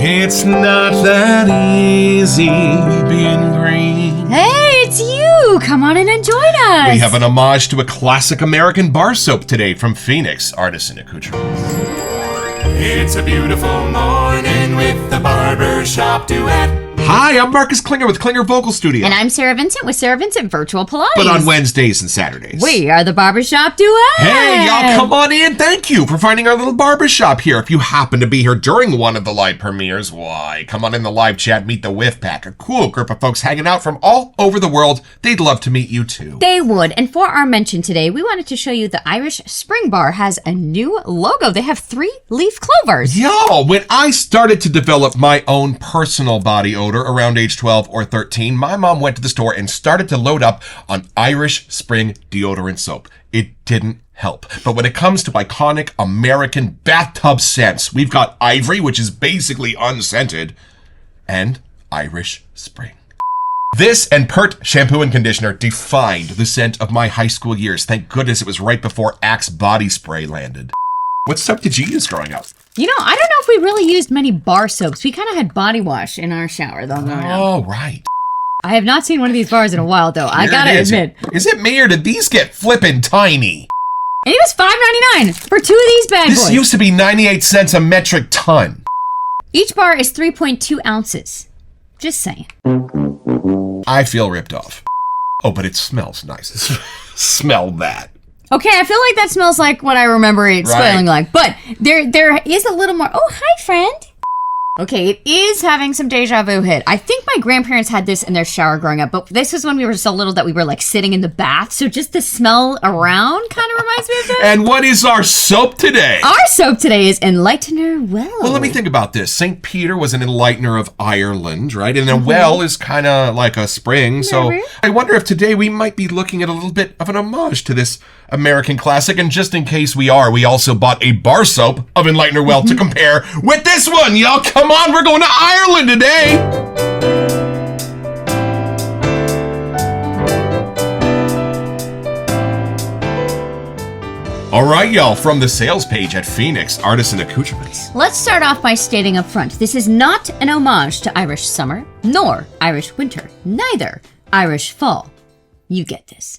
It's not that easy being green. Hey, it's you! Come on in and join us! We have an homage to a classic American bar soap today from Phoenix, Artisan Accoutrements. It's a beautiful morning with the Barbershop Duet. Hi, I'm Marcus Klinger with Klinger Vocal Studio. And I'm Sarah Vincent with Sarah Vincent Virtual Pilates. But on Wednesdays and Saturdays. We are the Barbershop Duet. Hey, y'all, come on in. Thank you for finding our little barbershop here. If you happen to be here during one of the live premieres, why, come on in the live chat, meet the Whiff Pack, a cool group of folks hanging out from all over the world. They'd love to meet you, too. They would. And for our mention today, we wanted to show you the Irish Spring Bar has a new logo. They have 3 leaf clovers. Yo, when I started to develop my own personal body odor around age 12 or 13, my mom went to the store and started to load up on Irish Spring deodorant soap. It didn't help. But when it comes to iconic American bathtub scents, we've got Ivory, which is basically unscented, and Irish Spring. This and Pert shampoo and conditioner defined the scent of my high school years. Thank goodness it was right before Axe body spray landed. What soap did you use growing up? You know, I don't know if we really used many bar soaps. We kind of had body wash in our shower, though. Oh, right. I have not seen one of these bars in a while, though. I gotta admit. Is it me or did these get flippin' tiny? And it was $5.99 for 2 of these bad boys. This used to be 98 cents a metric ton. Each bar is 3.2 ounces. Just saying. I feel ripped off. Oh, but it smells nice. Smell that. Okay, I feel like that smells like what I remember it smelling like. But there is a little more. Oh, hi, friend. Okay, it is having some deja vu hit. I think my grandparents had this in their shower growing up, but this was when we were so little that we were like sitting in the bath. So just the smell around kind of reminds me of that. And what is our soap today? Our soap today is Enlightener Well. Well, let me think about this. St. Peter was an enlightener of Ireland, right? And a well is kind of like a spring. So I wonder if today we might be looking at a little bit of an homage to this American classic. And just in case we are, we also bought a bar soap of Enlightener Well to compare with this one. Y'all, come on, we're going to Ireland today. All right, y'all, from the sales page at Phoenix, Artisan Accoutrements. Let's start off by stating up front, this is not an homage to Irish summer, nor Irish winter, neither Irish fall. You get this.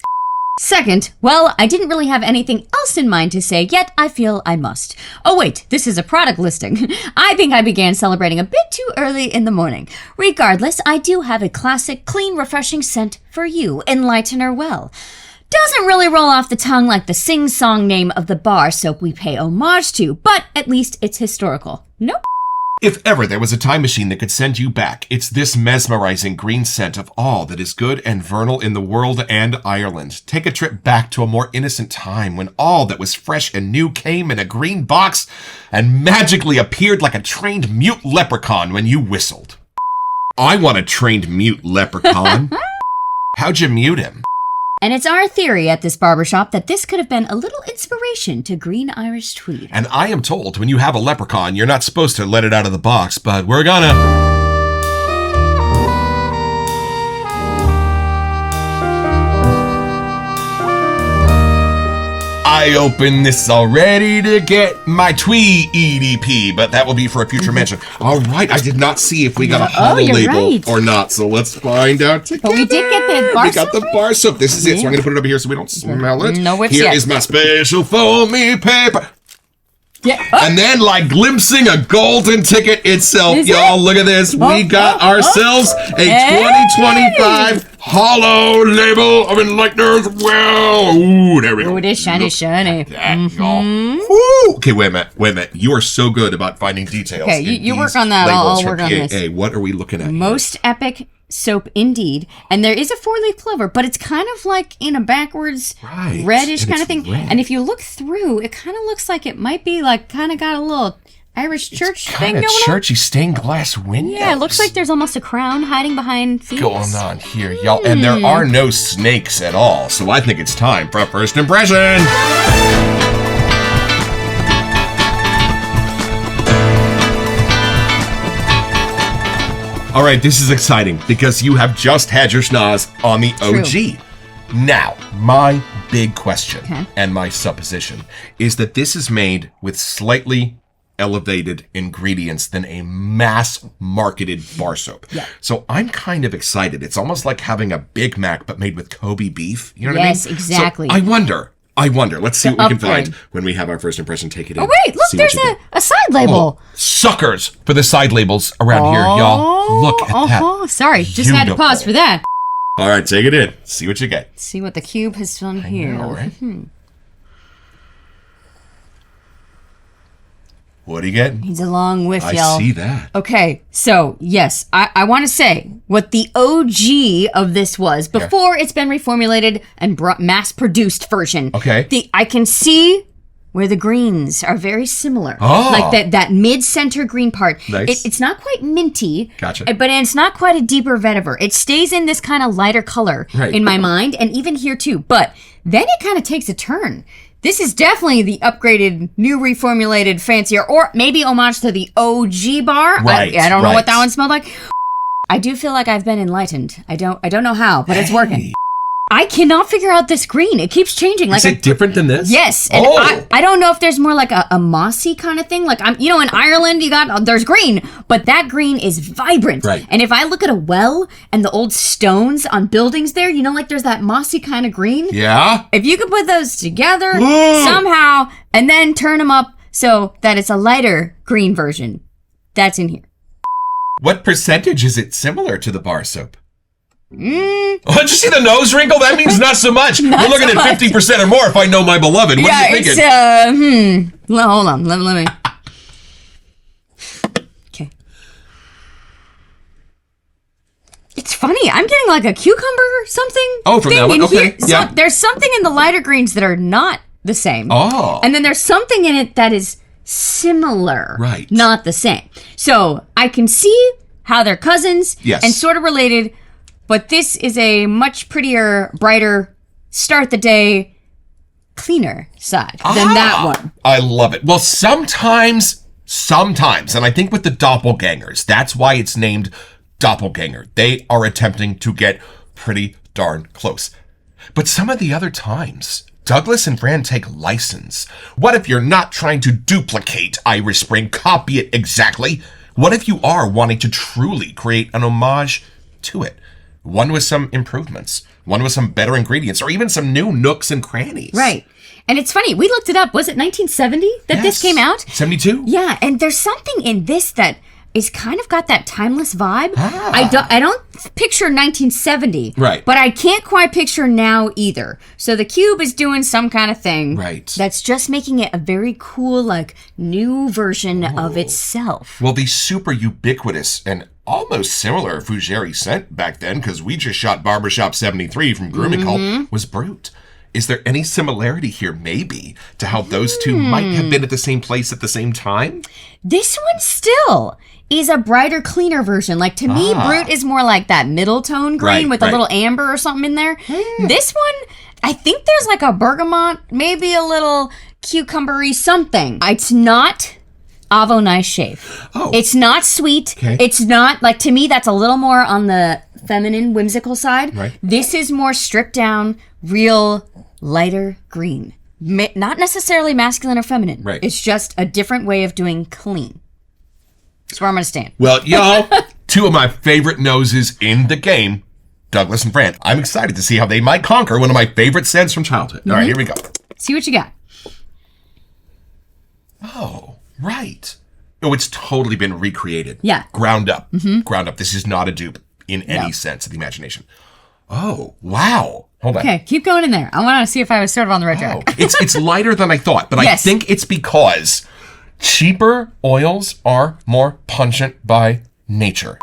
Second, well, I didn't really have anything else in mind to say, yet I feel I must. Oh wait, this is a product listing. I think I began celebrating a bit too early in the morning. Regardless, I do have a classic, clean, refreshing scent for you, Enlightener Well. Doesn't really roll off the tongue like the sing-song name of the bar soap we pay homage to, but at least it's historical. Nope. If ever there was a time machine that could send you back, it's this mesmerizing green scent of all that is good and vernal in the world and Ireland. Take a trip back to a more innocent time when all that was fresh and new came in a green box and magically appeared like a trained mute leprechaun when you whistled. I want a trained mute leprechaun. How'd you mute him? And it's our theory at this barbershop that this could have been a little inspiration to green Irish tweed. And I am told when you have a leprechaun, you're not supposed to let it out of the box, but we're gonna. I open this already to get my twee EDP, but that will be for a future mention. All right, I did not see if we got a hollow label or not, so let's find out together. But we did get the bar soap. We got the bar soap. This is it, so I'm going to put it over here so we don't smell it. No whips Here yet. is my special foamy paper. Yeah. And then, like glimpsing a golden ticket itself, Is y'all, it? look at this. We got ourselves a Hey! 2025 hollow label of Enlightener's Well. Ooh, there we go. Ooh, it is shiny, shiny. That, y'all. Woo! Okay, wait a minute. You are so good about finding details. Okay, you work on that. I'll work on this. Hey, what are we looking at? Most epic soap indeed. And there is a 4-leaf clover, but it's kind of like in a backwards reddish And kind of it's thing. red. And if you look through, it kind of looks like it might be like kind of got a little Irish church thing Kind going of on. churchy stained glass windows. Yeah, it looks like there's almost a crown hiding behind feet. going on here, y'all. And there are no snakes at all, so I think it's time for a first impression. All right, this is exciting because you have just had your schnoz on the OG. Now, my big question and my supposition is that this is made with slightly elevated ingredients than a mass-marketed bar soap. Yeah. So I'm kind of excited. It's almost like having a Big Mac, but made with Kobe beef. You know what I mean? Yes, exactly. So I wonder. Let's see what we can upgrade. find when we have our first impression. Take it in. Oh, wait, look, See there's what you a side label. Oh, suckers for the side labels around here, y'all. Look at that. Sorry, just had to pause for that. All right, take it in. See what you get. See what the cube has done here. All right. What do you get? He's a long whiff, I y'all. see that. Okay, so yes, I want to say what the OG of this was before it's been reformulated and mass-produced version. Okay. I can see where the greens are very similar. Oh. Like that mid-center green part. Nice. It's not quite minty. Gotcha. But it's not quite a deeper vetiver. It stays in this kind of lighter color in my mind, and even here too. But then it kind of takes a turn. This is definitely the upgraded, new reformulated, fancier, or maybe homage to the OG bar. Right, I don't know what that one smelled like. I do feel like I've been enlightened. I don't know how, but it's working. I cannot figure out this green. It keeps changing. Like Is it different than this? Yes. And I don't know if there's more like a mossy kind of thing. Like in Ireland there's green, but that green is vibrant. Right. And if I look at a well and the old stones on buildings there, like there's that mossy kind of green. Yeah? If you could put those together somehow and then turn them up so that it's a lighter green version, that's in here. What percentage is it similar to the bar soap? Oh, did you see the nose wrinkle? That means not so much. We're looking at 50% or more if I know my beloved. What are you thinking? Hold on. Let me. Okay. It's funny. I'm getting like a cucumber something. Oh, from that one? Okay. Here. Yeah. So there's something in the lighter greens that are not the same. Oh. And then there's something in it that is similar. Right. Not the same. So I can see how they're cousins Yes. and sort of related. But this is a much prettier, brighter, start the day, cleaner side than that one. I love it. Well, sometimes, and I think with the doppelgangers, that's why it's named Doppelganger. They are attempting to get pretty darn close. But some of the other times, Douglas and Fran take license. What if you're not trying to duplicate Irish Spring, copy it exactly? What if you are wanting to truly create an homage to it? One with some improvements, one with some better ingredients, or even some new nooks and crannies. Right. And it's funny, we looked it up. Was it 1970 that this came out? 72? Yeah, and there's something in this that is kind of got that timeless vibe. I don't picture 1970. Right. But I can't quite picture now either. So the cube is doing some kind of thing. Right. That's just making it a very cool, like, new version of itself. Well, the super ubiquitous and almost similar Fougere scent back then, because we just shot Barbershop 73 from Grooming Cult, was Brute. Is there any similarity here, maybe, to how those two might have been at the same place at the same time? This one still is a brighter, cleaner version. Like, to me, Brute is more like that middle tone green with a little amber or something in there. This one, I think there's like a bergamot, maybe a little cucumbery something. It's not Avo Nice Shave. Oh. It's not sweet. Okay. It's not, like, to me, that's a little more on the feminine, whimsical side. Right. This is more stripped down, real, lighter green. Not necessarily masculine or feminine. Right. It's just a different way of doing clean. That's where I'm going to stand. Well, y'all, two of my favorite noses in the game, Douglas and Fran. I'm excited to see how they might conquer one of my favorite scents from childhood. All right, here we go. See what you got. Oh, right. Oh, it's totally been recreated. Yeah. Ground up. Ground up. This is not a dupe in any sense of the imagination. Oh, wow. Hold on. Okay, keep going in there. I want to see if I was sort of on the right track. Oh, it's lighter than I thought, but I Yes. think it's because cheaper oils are more pungent by nature.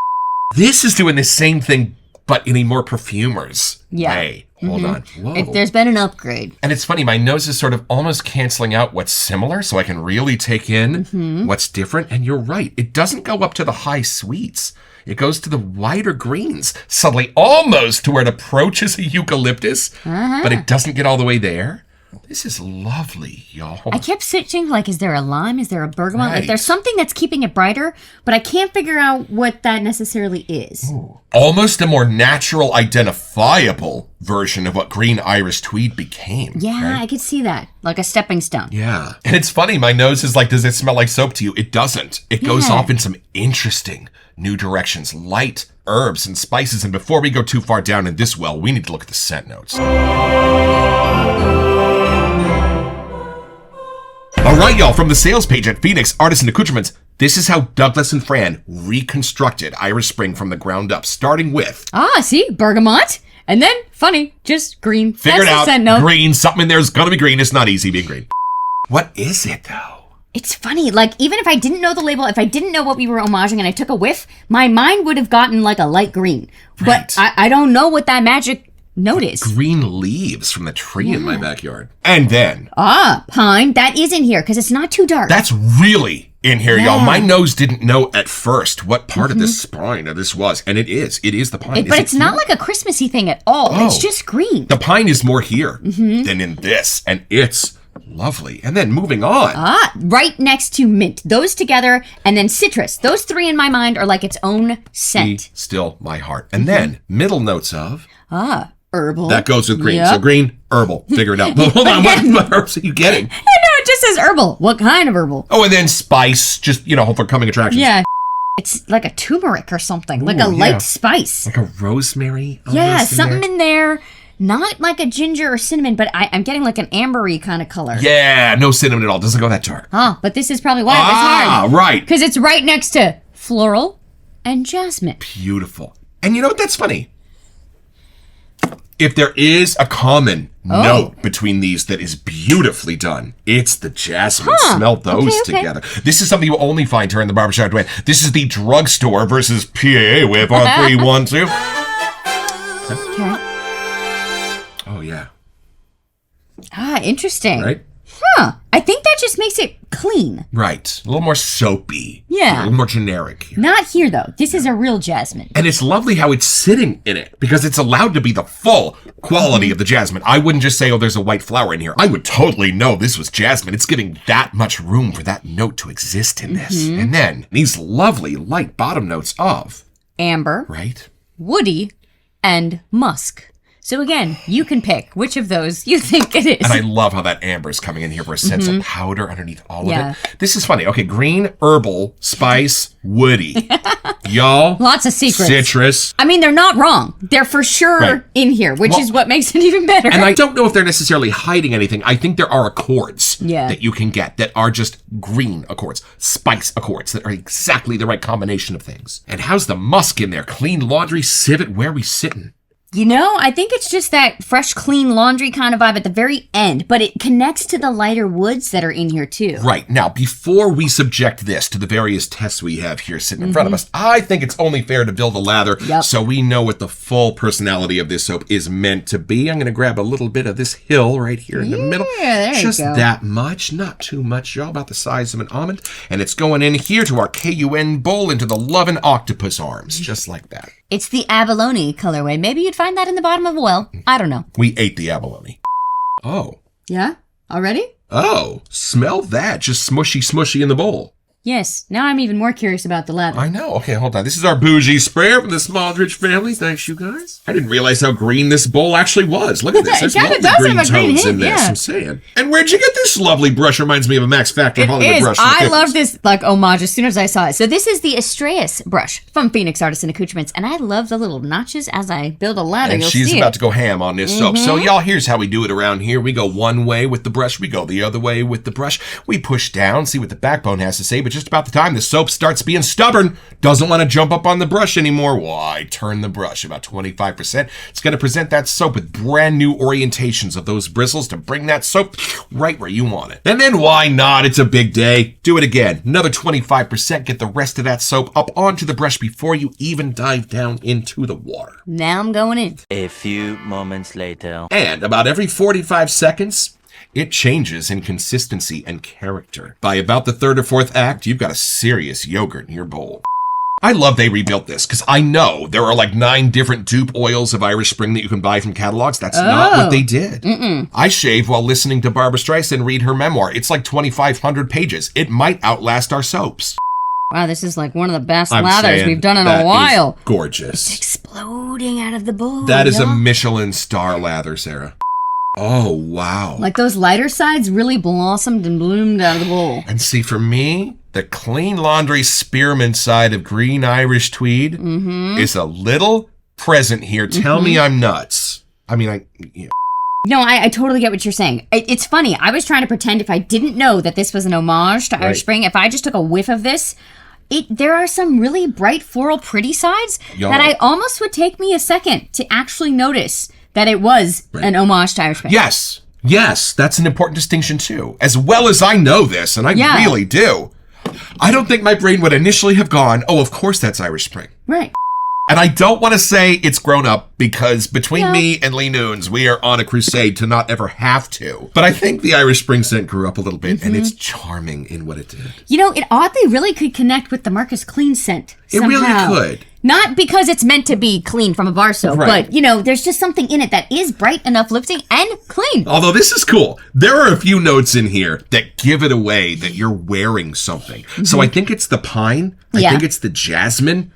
This is doing the same thing, but in a more perfumer's way. Hold on. Whoa. There's been an upgrade. And it's funny, my nose is sort of almost canceling out what's similar, so I can really take in what's different. And you're right, it doesn't go up to the high sweets. It goes to the wider greens, subtly almost to where it approaches a eucalyptus, but it doesn't get all the way there. This is lovely, y'all. I kept searching, like, is there a lime? Is there a bergamot? Right. Like, there's something that's keeping it brighter, but I can't figure out what that necessarily is. Ooh. Almost a more natural, identifiable version of what green Irish tweed became. Yeah, right? I could see that. Like a stepping stone. Yeah. And it's funny, my nose is like, does it smell like soap to you? It doesn't. It goes off in some interesting new directions. Light herbs and spices. And before we go too far down in this well, we need to look at the scent notes. All right, y'all, from the sales page at Phoenix Artisan Accoutrements, this is how Douglas and Fran reconstructed Irish Spring from the ground up, starting with... See? Bergamot. And then, funny, just green. Figured That's out, the scent note. green, something in there is going to be green. It's not easy being green. What is it, though? It's funny, like, even if I didn't know the label, if I didn't know what we were homaging and I took a whiff, my mind would have gotten, like, a light green. Right. But I don't know what that magic note is. Green leaves from the tree in my backyard. And then... Pine. That is in here, because it's not too dark. That's really in here, y'all. My nose didn't know at first what part of the spine of this was. And it is. It is the pine. But it's not like a Christmassy thing at all. It's just green. The pine is more here than in this. And it's lovely. And then moving on. Right next to mint. Those together, and then citrus. Those three in my mind are like its own scent. Be still my heart. And then middle notes of... Herbal. That goes with green. Yep. So green, herbal. Figure it out. But hold on, what herbs are you getting? No, it just says herbal. What kind of herbal? Oh, and then spice, just, for coming attractions. Yeah. It's like a turmeric or something. Like a light spice. Like a rosemary? Yeah, something in there. Not like a ginger or cinnamon, but I'm getting like an ambery kind of color. Yeah, no cinnamon at all. Doesn't go that dark. But this is probably why it was hard. Right. Because it's right next to floral and jasmine. Beautiful. And you know what? That's funny. If there is a common note between these that is beautifully done, it's the jasmine. Smell those together. This is something you only find here in the Barbershop Duet. This is the drugstore versus PAA whip on 3, 1, 2. Okay. Oh, yeah. Interesting. Right? I think that just makes it clean. Right. A little more soapy. Yeah. A little more generic here. Not here, though. This is a real jasmine. And it's lovely how it's sitting in it because it's allowed to be the full quality of the jasmine. I wouldn't just say, there's a white flower in here. I would totally know this was jasmine. It's giving that much room for that note to exist in this. And then these lovely light bottom notes of... Amber, Right? woody, and musk. So again, you can pick which of those you think it is. And I love how that amber is coming in here for a sense of powder underneath all of Yeah. it. This is funny. Okay, green, herbal, spice, woody. Y'all. Lots of secrets. Citrus. I mean, they're not wrong. They're for sure Right. in here, which is what makes it even better. And I don't know if they're necessarily hiding anything. I think there are accords that you can get that are just green accords, spice accords that are exactly the right combination of things. And how's the musk in there? Clean laundry, civet, where we sitting? You know, I think it's just that fresh, clean laundry kind of vibe at the very end, but it connects to the lighter woods that are in here too. Right. Now, before we subject this to the various tests we have here sitting in front of us, I think it's only fair to build a lather so we know what the full personality of this soap is meant to be. I'm going to grab a little bit of this hill right here in the middle. There Just you go. that much, not too much, y'all, about the size of an almond. And it's going in here to our KUN bowl into the lovin' octopus arms, just like that. It's the abalone colorway. Maybe you'd find that in the bottom of a well. I don't know. We ate the abalone. Oh. Yeah? Already? Oh, smell that. Just smushy in the bowl. Yes. Now I'm even more curious about the lather. I know. Okay, hold on. This is our bougie sprayer from the Smaldridge family. Thanks, you guys. I didn't realize how green this bowl actually was. Look at this. There's It kinda lovely does green have a green tones hint, in this. yeah. I'm saying. And where'd you get this lovely brush? Reminds me of a Max Factor It Hollywood is. brush. from the I 50s. love this like homage as soon as I saw it. So this is the Estrellas brush from Phoenix Artisan Accoutrements, and I love the little notches as I build a ladder. And You'll she's see about it. to go ham on this soap. So, y'all, here's how we do it around here. We go one way with the brush. We go the other way with the brush. We push down, see what the backbone has to say. But just about the time the soap starts being stubborn, doesn't want to jump up on the brush anymore, why, turn the brush about 25%. It's going to present that soap with brand new orientations of those bristles to bring that soap right where you want it. And then why not? It's a big day. Do it again. Another 25%. Get the rest of that soap up onto the brush before you even dive down into the water. Now I'm going in. A few moments later. And about every 45 seconds, it changes in consistency and character. By about the third or fourth act, you've got a serious yogurt in your bowl. I love they rebuilt this because I know there are like 9 different dupe oils of Irish Spring that you can buy from catalogs. That's not what they did. I shave while listening to Barbara Streisand read her memoir. It's like 2,500 pages. It might outlast our soaps. Wow, this is like one of the best lathers we've done in a while. Gorgeous. It's exploding out of the bowl. That is a Michelin star lather, Sarah. Oh, wow. Like those lighter sides really blossomed and bloomed out of the bowl. And see, for me, the clean laundry spearmint side of green Irish tweed is a little present here. Tell me I'm nuts. I mean, No, I totally get what you're saying. It's funny. I was trying to pretend if I didn't know that this was an homage to Irish Spring, if I just took a whiff of this, there are some really bright floral pretty sides that I almost would take me a second to actually notice that it was an homage to Irish Spring. Yes, that's an important distinction too. As well as I know this, and I really do. I don't think my brain would initially have gone, oh, of course that's Irish Spring. Right. And I don't want to say it's grown up because between me and Lee Noons, we are on a crusade to not ever have to. But I think the Irish Spring scent grew up a little bit and it's charming in what it did. You know, it oddly really could connect with the Marcus Clean scent somehow. It really could. Not because it's meant to be clean from a bar soap, but, you know, there's just something in it that is bright enough lifting and clean. Although this is cool. There are a few notes in here that give it away that you're wearing something. So I think it's the pine. I think it's the jasmine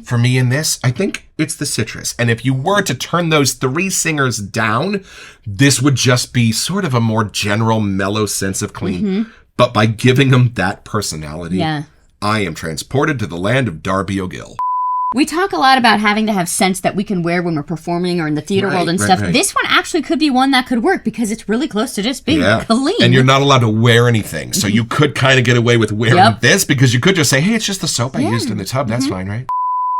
for me in this. I think it's the citrus. And if you were to turn those 3 singers down, this would just be sort of a more general, mellow sense of clean. But by giving them that personality, I am transported to the land of Darby O'Gill. We talk a lot about having to have scents that we can wear when we're performing or in the theater world and stuff. This one actually could be one that could work because it's really close to just being clean. And you're not allowed to wear anything. So you could kind of get away with wearing this because you could just say, hey, it's just the soap I used in the tub. That's fine, right?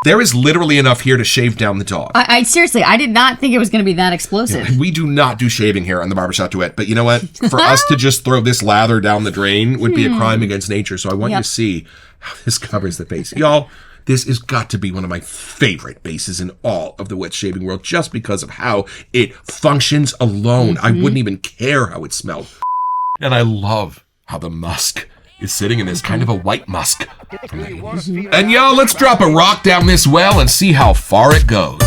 There is literally enough here to shave down the dog. I seriously, I did not think it was going to be that explosive. We do not do shaving here on the Barbershop Duet. But you know what? For us to just throw this lather down the drain would be a crime against nature. So I want you to see how this covers the base. Y'all, this has got to be one of my favorite bases in all of the wet shaving world just because of how it functions alone. I wouldn't even care how it smelled. And I love how the musk is sitting in this kind of a white musk. And y'all, let's drop a rock down this well and see how far it goes.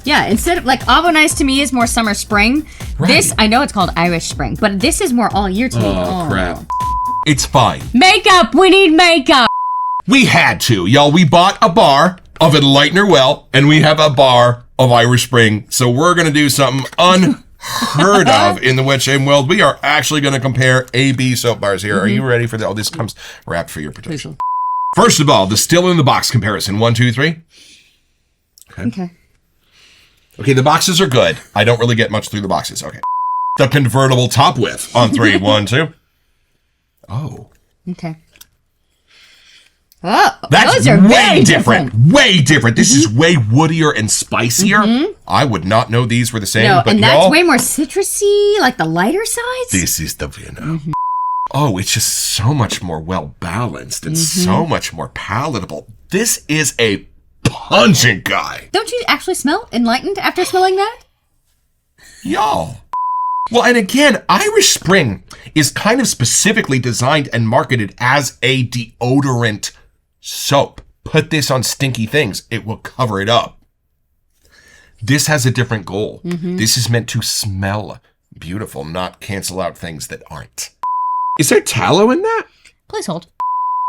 Yeah, instead of like Avo Nice to me is more summer spring. This, I know it's called Irish Spring, but this is more all year to me. Oh, crap. It's fine. Makeup! We need makeup! We had to. Y'all, we bought a bar of Enlightener well, and we have a bar of Irish Spring. So we're going to do something unheard of in the wet shaving world. We are actually going to compare A-B soap bars here. Are you ready for that? Oh, this comes wrapped for your protection. First of all, the still in the box comparison. 1, 2, 3. Okay, the boxes are good. I don't really get much through the boxes. Okay. The convertible top width on 3. 1, 2. Oh. Okay. Oh, that's those are way very different. Way different. This is way woodier and spicier. I would not know these were the same. No, but and that's way more citrusy, like the lighter sides. This is the winner. Oh, it's just so much more well balanced and so much more palatable. This is a pungent guy. Don't you actually smell enlightened after smelling that? Y'all. Well, and again, Irish Spring is kind of specifically designed and marketed as a deodorant soap. Put this on stinky things, it will cover it up. This has a different goal. This is meant to smell beautiful, not cancel out things that aren't. Is there tallow in that? Please hold.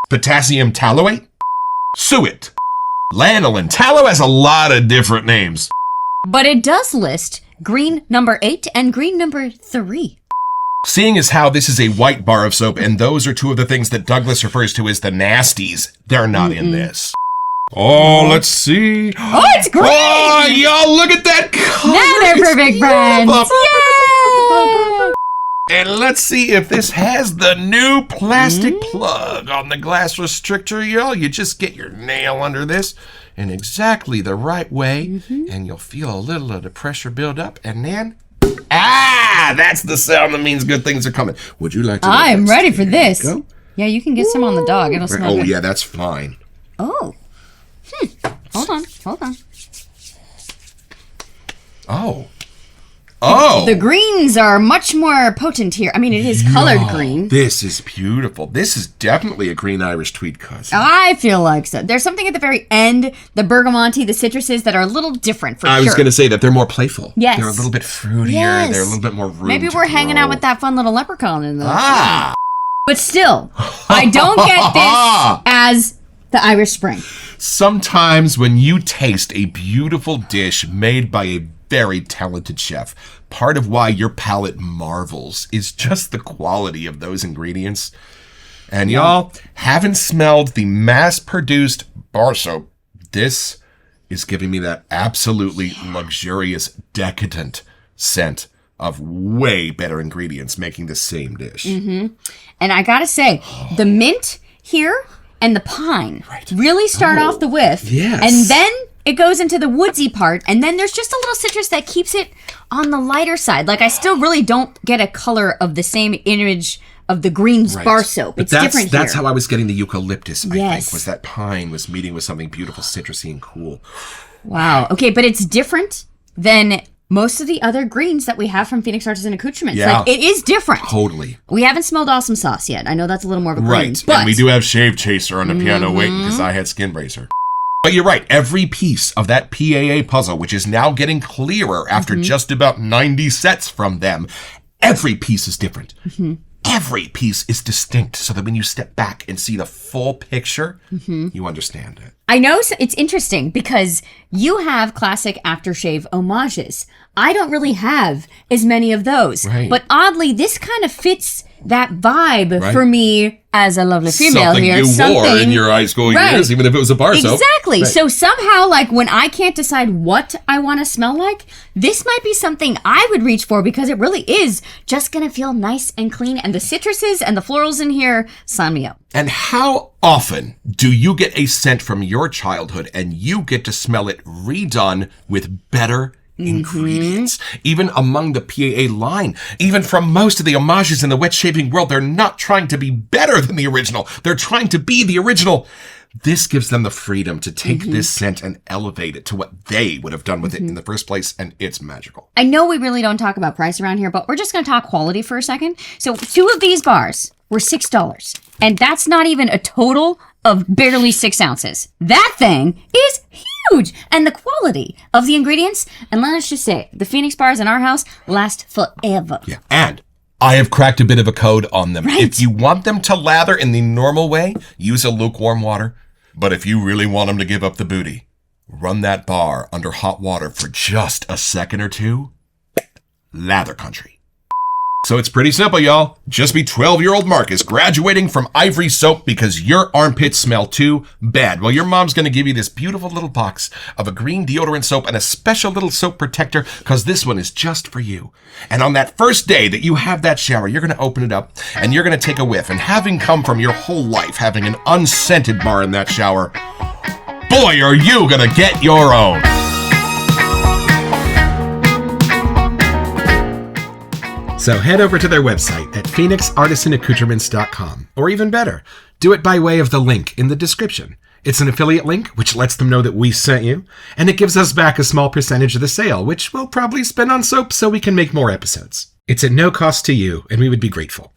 Potassium tallowate? Suet. Lanolin. Tallow has a lot of different names. But it does list green number 8 and green number 3. Seeing as how this is a white bar of soap, and those are 2 of the things that Douglas refers to as the nasties, they're not in this. Oh, let's see. Oh, it's green! Oh, y'all, look at that color. Now they're perfect friends. Yay! And let's see if this has the new plastic plug on the glass restrictor, y'all. You just get your nail under this in exactly the right way, and you'll feel a little of the pressure build up, and then, that's the sound that means good things are coming. Would you like to? I'm ready for this. Go. Yeah, you can get some on the dog. It'll smell good. Yeah, that's fine. Oh. Hold on. Oh. Oh. The greens are much more potent here. I mean, it is colored green. This is beautiful. This is definitely a green Irish tweed cousin. I feel like so. There's something at the very end, the bergamonte, the citruses that are a little different for sure. I was going to say that they're more playful. Yes. They're a little bit fruitier. Yes. They're a little bit more room Maybe to we're hanging grow. out with that fun little leprechaun in the... Ah. But still, I don't get this as the Irish Spring. Sometimes when you taste a beautiful dish made by a very talented chef, part of why your palate marvels is just the quality of those ingredients. And y'all haven't smelled the mass-produced bar soap. This is giving me that absolutely luxurious, decadent scent of way better ingredients making the same dish. Mm-hmm. And I gotta say, the mint here and the pine really start off the whiff. Yes. And then it goes into the woodsy part, and then there's just a little citrus that keeps it on the lighter side. Like, I still really don't get a color of the same image of the green bar soap. But it's different here. That's how I was getting the eucalyptus, I Yes. think, was that pine was meeting with something beautiful, citrusy, and cool. Wow. Okay, but it's different than most of the other greens that we have from Phoenix Artisan Accoutrements. Yeah. Like, it is different. Totally. We haven't smelled awesome sauce yet. I know that's a little more of a green. Right. But And we do have Shave Chaser on the piano waiting because I had Skin Bracer. But you're right. Every piece of that PAA puzzle, which is now getting clearer after just about 90 sets from them, every piece is different. Every piece is distinct so that when you step back and see the full picture, you understand it. I know it's interesting because you have classic aftershave homages. I don't really have as many of those. Right. But oddly, this kind of fits that vibe for me as a lovely female Something here. you wore in your high school years, even if it was a bar soap. Exactly. Right. So somehow, like, when I can't decide what I want to smell like, this might be something I would reach for because it really is just going to feel nice and clean. And the citruses and the florals in here, sign me up. And how often do you get a scent from your childhood and you get to smell it redone with better ingredients? Even among the PAA line, even from most of the homages in the wet shaving world, they're not trying to be better than the original. They're trying to be the original. This gives them the freedom to take this scent and elevate it to what they would have done with it in the first place, and it's magical. I know we really don't talk about price around here, but we're just going to talk quality for a second. So 2 of these bars were $6, and that's not even a total of barely 6 ounces. That thing is huge! And the quality of the ingredients, and let's just say, the Phoenix bars in our house last forever. Yeah, and I have cracked a bit of a code on them. Right. If you want them to lather in the normal way, use a lukewarm water. But if you really want them to give up the booty, run that bar under hot water for just a second or two. Lather country. So it's pretty simple, y'all. Just be 12-year-old Marcus graduating from Ivory Soap because your armpits smell too bad. Well, your mom's going to give you this beautiful little box of a green deodorant soap and a special little soap protector because this one is just for you. And on that first day that you have that shower, you're going to open it up and you're going to take a whiff. And having come from your whole life having an unscented bar in that shower, boy, are you going to get your own. So head over to their website at phoenixartisanaccoutrements.com. Or even better, do it by way of the link in the description. It's an affiliate link, which lets them know that we sent you, and it gives us back a small percentage of the sale, which we'll probably spend on soap so we can make more episodes. It's at no cost to you, and we would be grateful.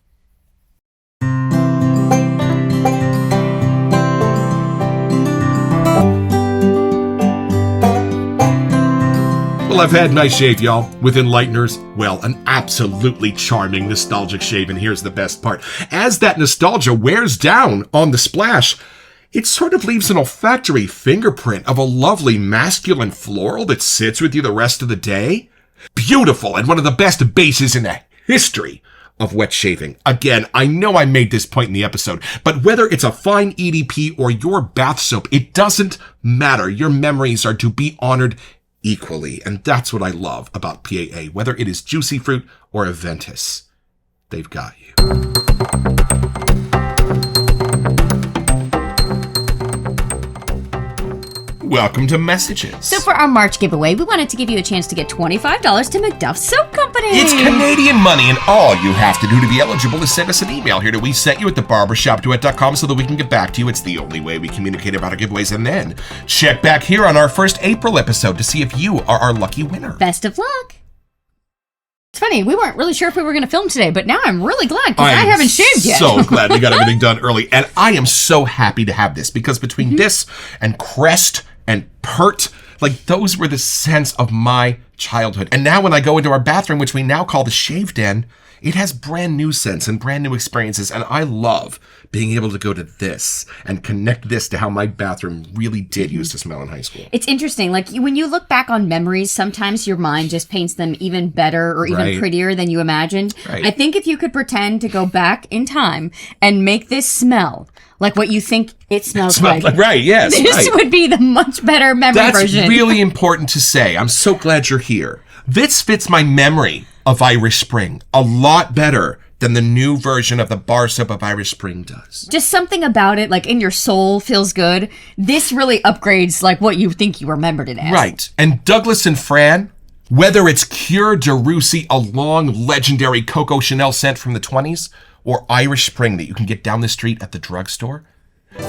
Well, I've had nice shave, y'all, with Enlighteners. Well, an absolutely charming, nostalgic shave, and here's the best part. As that nostalgia wears down on the splash, it sort of leaves an olfactory fingerprint of a lovely masculine floral that sits with you the rest of the day. Beautiful, and one of the best bases in the history of wet shaving. Again, I know I made this point in the episode, but whether it's a fine EDP or your bath soap, it doesn't matter. Your memories are to be honored equally, and that's what I love about PAA, whether it is Juicy Fruit or Aventus. They've got you. Welcome to Messages. So for our March giveaway, we wanted to give you a chance to get $25 to McDuff Soap Company. It's Canadian money, and all you have to do to be eligible is send us an email here to WeSentYou@theBarbershopDuet.com so that we can get back to you. It's the only way we communicate about our giveaways. And then check back here on our first April episode to see if you are our lucky winner. Best of luck. It's funny, we weren't really sure if we were going to film today, but now I'm really glad because I haven't shaved yet. So glad we got everything done early. And I am so happy to have this because between this and Crest and Pert, like those were the scents of my childhood. And now when I go into our bathroom, which we now call the shave den, it has brand new scents and brand new experiences. And I love being able to go to this and connect this to how my bathroom really did used to smell in high school. It's interesting. Like when you look back on memories, sometimes your mind just paints them even better or even prettier than you imagined. Right. I think if you could pretend to go back in time and make this smell like what you think it smells like. Right, yes. This would be the much better memory version. That's really important to say. I'm so glad you're here. This fits my memory of Irish Spring a lot better than the new version of the bar soap of Irish Spring does. Just something about it, like in your soul, feels good. This really upgrades like what you think you remembered it as. Right. And Douglas and Fran, whether it's Cure de Russie, a long legendary Coco Chanel scent from the 20s, or Irish Spring that you can get down the street at the drugstore,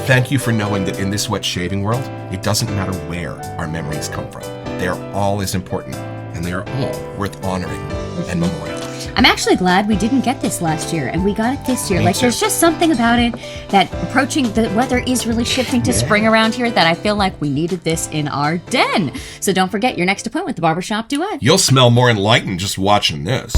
thank you for knowing that in this wet shaving world, it doesn't matter where our memories come from. They're all as important, and they are all worth honoring and memorializing. I'm actually glad we didn't get this last year and we got it this year. Me Like too. there's just something about it that approaching the weather is really shifting to spring around here that I feel like we needed this in our den. So don't forget your next appointment with the Barbershop Duet. You'll smell more enlightened just watching this.